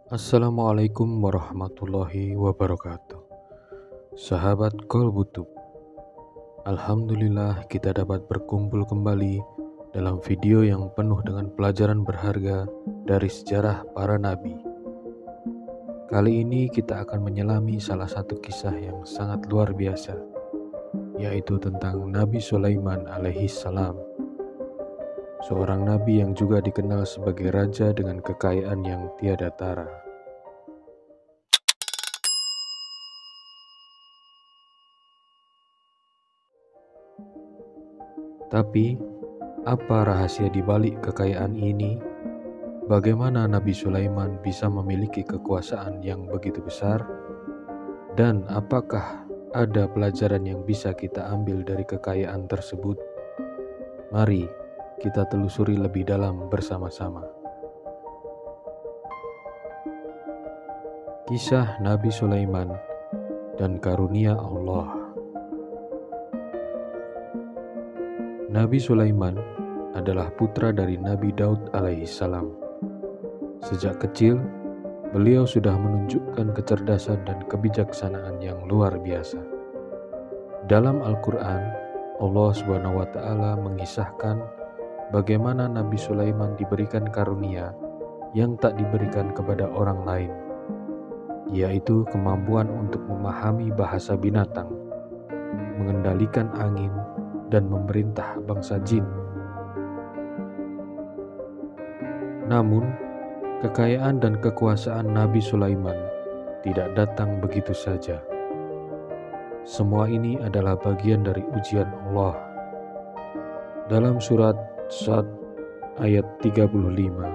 Assalamualaikum warahmatullahi wabarakatuh. Sahabat Kolbutub, Alhamdulillah kita dapat berkumpul kembali dalam video yang penuh dengan pelajaran berharga dari sejarah para nabi. Kali ini kita akan menyelami salah satu kisah yang sangat luar biasa, yaitu tentang Nabi Sulaiman alaihi salam, seorang nabi yang juga dikenal sebagai raja dengan kekayaan yang tiada tara. Tapi, apa rahasia di balik kekayaan ini? Bagaimana Nabi Sulaiman bisa memiliki kekuasaan yang begitu besar? Dan apakah ada pelajaran yang bisa kita ambil dari kekayaan tersebut? Mari kita telusuri lebih dalam bersama-sama. Kisah Nabi Sulaiman dan karunia Allah. Nabi Sulaiman adalah putra dari Nabi Daud alaihissalam. Sejak kecil, beliau sudah menunjukkan kecerdasan dan kebijaksanaan yang luar biasa. Dalam Al-Quran, Allah SWT mengisahkan bagaimana Nabi Sulaiman diberikan karunia yang tak diberikan kepada orang lain, yaitu kemampuan untuk memahami bahasa binatang, mengendalikan angin, dan memerintah bangsa jin. Namun, kekayaan dan kekuasaan Nabi Sulaiman tidak datang begitu saja. Semua ini adalah bagian dari ujian Allah. Dalam surat Sad ayat 35,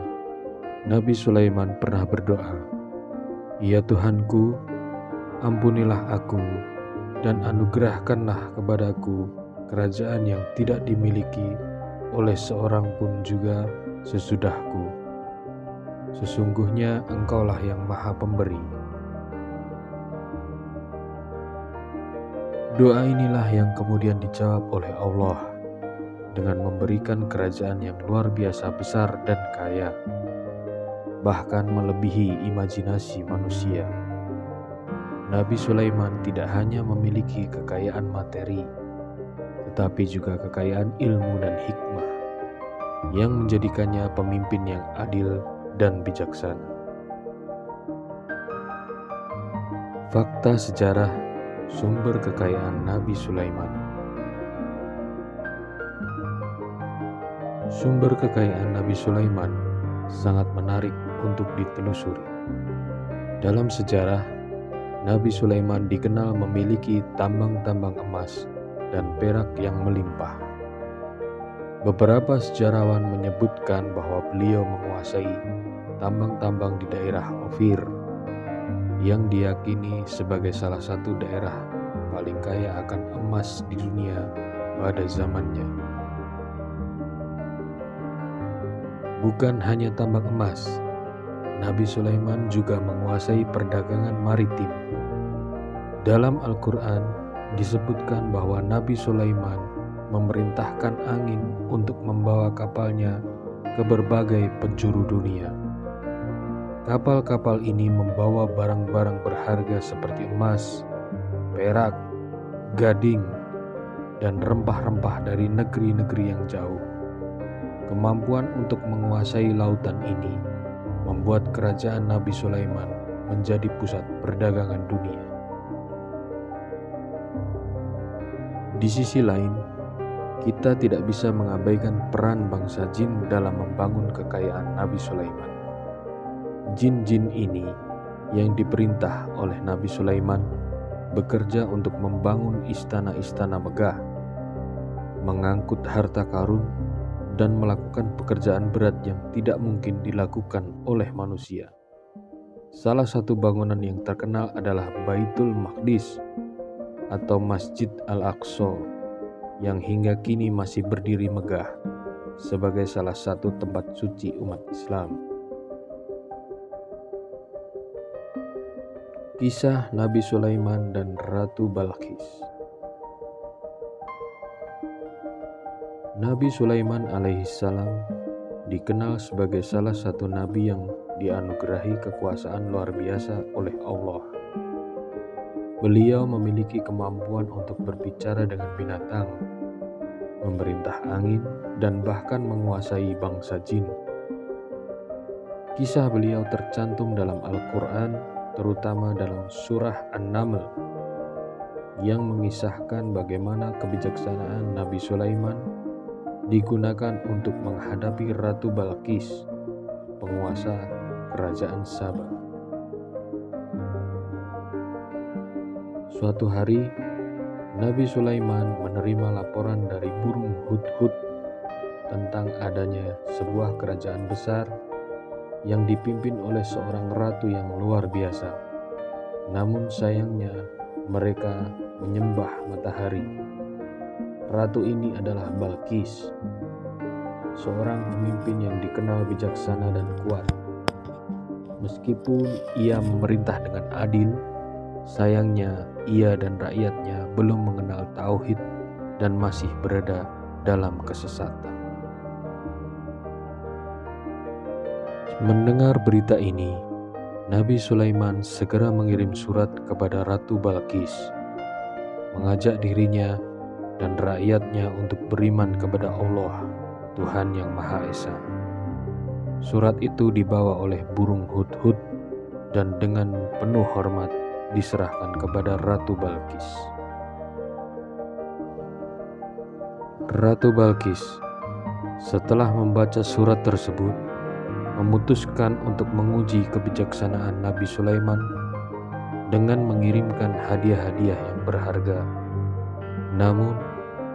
Nabi Sulaiman pernah berdoa, "Ya Tuhanku, ampunilah aku dan anugerahkanlah kepadaku kerajaan yang tidak dimiliki oleh seorang pun juga sesudahku. Sesungguhnya Engkaulah yang Maha Pemberi." Doa inilah yang kemudian dijawab oleh Allah dengan memberikan kerajaan yang luar biasa besar dan kaya, bahkan melebihi imajinasi manusia. Nabi Sulaiman tidak hanya memiliki kekayaan materi, tetapi juga kekayaan ilmu dan hikmah yang menjadikannya pemimpin yang adil dan bijaksana. Fakta sejarah sumber kekayaan Nabi Sulaiman. Sumber kekayaan Nabi Sulaiman sangat menarik untuk ditelusuri. Dalam sejarah, Nabi Sulaiman dikenal memiliki tambang-tambang emas dan perak yang melimpah. Beberapa sejarawan menyebutkan bahwa beliau menguasai tambang-tambang di daerah Ofir, yang diyakini sebagai salah satu daerah paling kaya akan emas di dunia pada zamannya. Bukan hanya tambang emas, Nabi Sulaiman juga menguasai perdagangan maritim. Dalam Al-Quran disebutkan bahwa Nabi Sulaiman memerintahkan angin untuk membawa kapalnya ke berbagai penjuru dunia. Kapal-kapal ini membawa barang-barang berharga seperti emas, perak, gading, dan rempah-rempah dari negeri-negeri yang jauh. Kemampuan untuk menguasai lautan ini membuat kerajaan Nabi Sulaiman menjadi pusat perdagangan dunia. Di sisi lain, kita tidak bisa mengabaikan peran bangsa jin dalam membangun kekayaan Nabi Sulaiman. Jin-jin ini yang diperintah oleh Nabi Sulaiman bekerja untuk membangun istana-istana megah, mengangkut harta karun, dan melakukan pekerjaan berat yang tidak mungkin dilakukan oleh manusia. Salah satu bangunan yang terkenal adalah Baitul Maqdis atau Masjid Al-Aqsa, yang hingga kini masih berdiri megah sebagai salah satu tempat suci umat Islam. Kisah Nabi Sulaiman dan Ratu Balqis. Nabi Sulaiman alaihissalam dikenal sebagai salah satu nabi yang dianugerahi kekuasaan luar biasa oleh Allah. Beliau memiliki kemampuan untuk berbicara dengan binatang, memerintah angin, dan bahkan menguasai bangsa jin. Kisah beliau tercantum dalam Al-Quran, terutama dalam surah An-Naml, yang mengisahkan bagaimana kebijaksanaan Nabi Sulaiman digunakan untuk menghadapi Ratu Balqis, penguasa kerajaan Saba. Suatu hari, Nabi Sulaiman menerima laporan dari burung hudhud tentang adanya sebuah kerajaan besar yang dipimpin oleh seorang ratu yang luar biasa. Namun sayangnya, mereka menyembah matahari. Ratu ini adalah Balqis, seorang pemimpin yang dikenal bijaksana dan kuat. Meskipun ia memerintah dengan adil, sayangnya ia dan rakyatnya belum mengenal tauhid dan masih berada dalam kesesatan. Mendengar berita ini, Nabi Sulaiman segera mengirim surat kepada Ratu Balqis, mengajak dirinya dan rakyatnya untuk beriman kepada Allah, Tuhan yang Maha Esa. Surat itu dibawa oleh burung hudhud dan dengan penuh hormat diserahkan kepada Ratu Balqis. Ratu Balqis setelah membaca surat tersebut memutuskan untuk menguji kebijaksanaan Nabi Sulaiman dengan mengirimkan hadiah-hadiah yang berharga. Namun,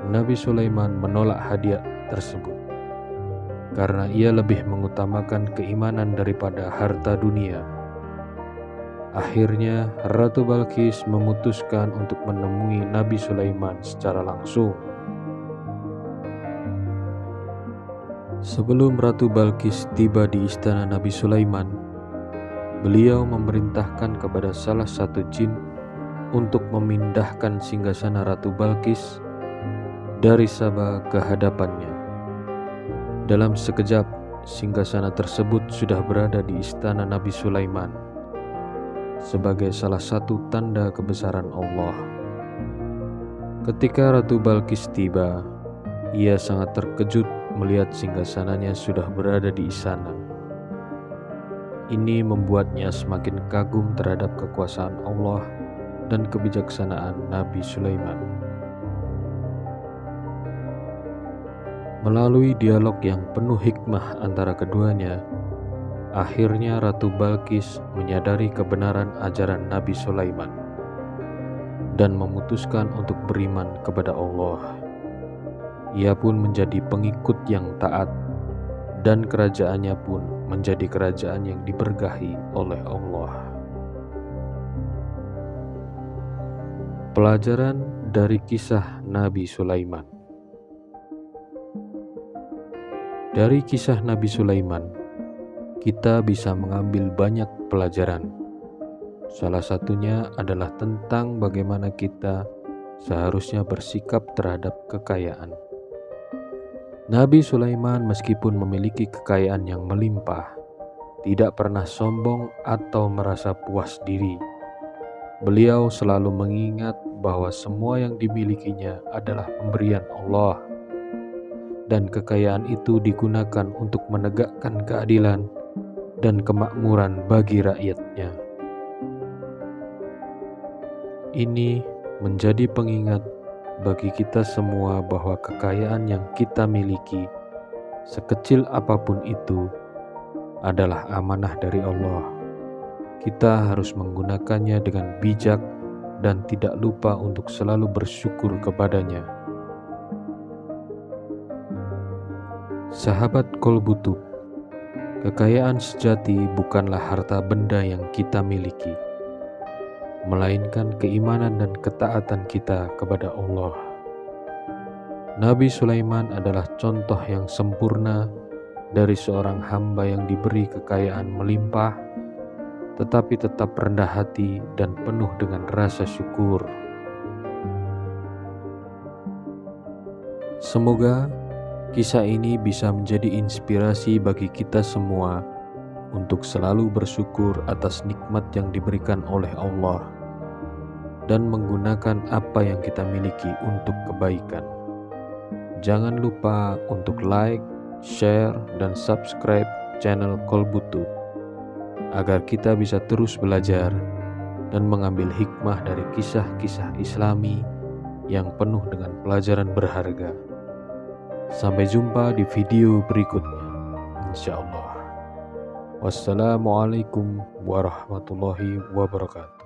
Nabi Sulaiman menolak hadiah tersebut karena ia lebih mengutamakan keimanan daripada harta dunia. Akhirnya, Ratu Balqis memutuskan untuk menemui Nabi Sulaiman secara langsung. Sebelum Ratu Balqis tiba di istana Nabi Sulaiman, beliau memerintahkan kepada salah satu jin untuk memindahkan singgasana Ratu Balqis dari Saba ke hadapannya. Dalam sekejap, singgasana tersebut sudah berada di istana Nabi Sulaiman sebagai salah satu tanda kebesaran Allah. Ketika Ratu Balqis tiba, ia sangat terkejut melihat singgasananya sudah berada di istana. Ini membuatnya semakin kagum terhadap kekuasaan Allah dan kebijaksanaan Nabi Sulaiman. Melalui dialog yang penuh hikmah antara keduanya, akhirnya Ratu Balqis menyadari kebenaran ajaran Nabi Sulaiman dan memutuskan untuk beriman kepada Allah. Ia pun menjadi pengikut yang taat, dan kerajaannya pun menjadi kerajaan yang diberkahi oleh Allah. Pelajaran dari kisah Nabi Sulaiman. Dari kisah Nabi Sulaiman, kita bisa mengambil banyak pelajaran. Salah satunya adalah tentang bagaimana kita seharusnya bersikap terhadap kekayaan. Nabi Sulaiman meskipun memiliki kekayaan yang melimpah, tidak pernah sombong atau merasa puas diri. Beliau selalu mengingat bahwa semua yang dimilikinya adalah pemberian Allah, dan kekayaan itu digunakan untuk menegakkan keadilan dan kemakmuran bagi rakyatnya. Ini menjadi pengingat bagi kita semua bahwa kekayaan yang kita miliki, sekecil apapun itu, adalah amanah dari Allah. Kita harus menggunakannya dengan bijak dan tidak lupa untuk selalu bersyukur kepadanya. Sahabat Kolbutub, kekayaan sejati bukanlah harta benda yang kita miliki, melainkan keimanan dan ketaatan kita kepada Allah. Nabi Sulaiman adalah contoh yang sempurna dari seorang hamba yang diberi kekayaan melimpah, tetapi tetap rendah hati dan penuh dengan rasa syukur. Semoga kisah ini bisa menjadi inspirasi bagi kita semua untuk selalu bersyukur atas nikmat yang diberikan oleh Allah dan menggunakan apa yang kita miliki untuk kebaikan. Jangan lupa untuk like, share, dan subscribe channel Kolbutut agar kita bisa terus belajar dan mengambil hikmah dari kisah-kisah Islami yang penuh dengan pelajaran berharga. Sampai jumpa di video berikutnya, insya Allah. Wassalamualaikum warahmatullahi wabarakatuh.